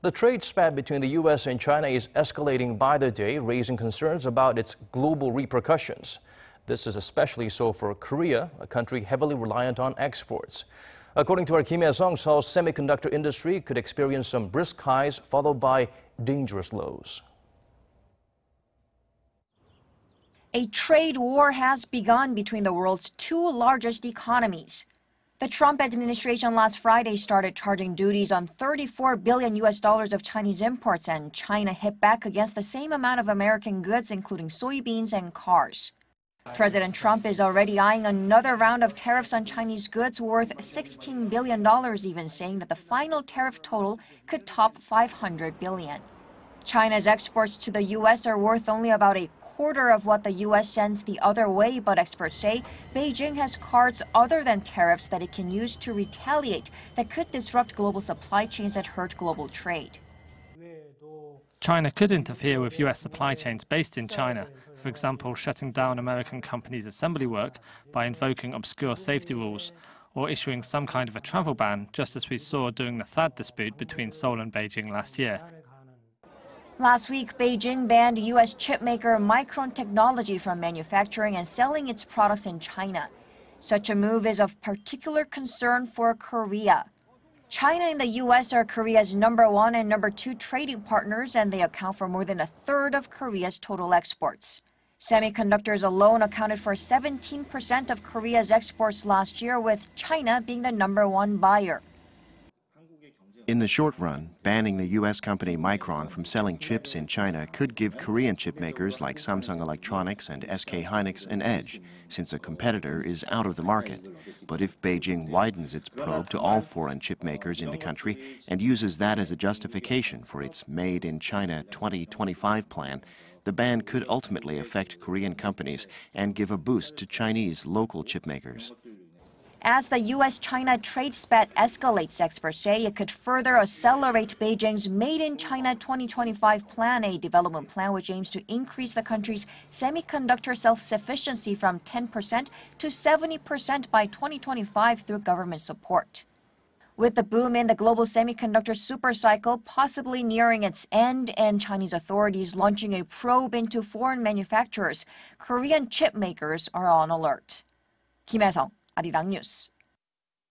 The trade spat between the U.S. and China is escalating by the day, raising concerns about its global repercussions. This is especially so for Korea, a country heavily reliant on exports. According to our Kim Hye-sung, Seoul's semiconductor industry could experience some brisk highs followed by dangerous lows. A trade war has begun between the world's two largest economies. The Trump administration last Friday started charging duties on $34 billion of Chinese imports, and China hit back against the same amount of American goods, including soybeans and cars. President Trump is already eyeing another round of tariffs on Chinese goods worth $16 billion, even saying that the final tariff total could top $500 billion. China's exports to the U.S. are worth only about a quarter of what the U.S. sends the other way, but experts say Beijing has cards other than tariffs that it can use to retaliate that could disrupt global supply chains that hurt global trade. China could interfere with U.S. supply chains based in China, for example, shutting down American companies' assembly work by invoking obscure safety rules, or issuing some kind of a travel ban, just as we saw during the THAAD dispute between Seoul and Beijing last year. Last week, Beijing banned U.S. chipmaker Micron Technology from manufacturing and selling its products in China. Such a move is of particular concern for Korea. China and the U.S. are Korea's #1 and #2 trading partners, and they account for more than a third of Korea's total exports. Semiconductors alone accounted for 17% of Korea's exports last year, with China being the #1 buyer. In the short run, banning the U.S. company Micron from selling chips in China could give Korean chipmakers like Samsung Electronics and SK Hynix an edge, since a competitor is out of the market. But if Beijing widens its probe to all foreign chipmakers in the country and uses that as a justification for its Made in China 2025 plan, the ban could ultimately affect Korean companies and give a boost to Chinese local chipmakers. As the U.S.-China trade spat escalates, experts say it could further accelerate Beijing's Made in China 2025 plan, a development plan which aims to increase the country's semiconductor self-sufficiency from 10% to 70% by 2025 through government support. With the boom in the global semiconductor supercycle possibly nearing its end and Chinese authorities launching a probe into foreign manufacturers, Korean chip makers are on alert. Kim Hye-sung, Arirang News.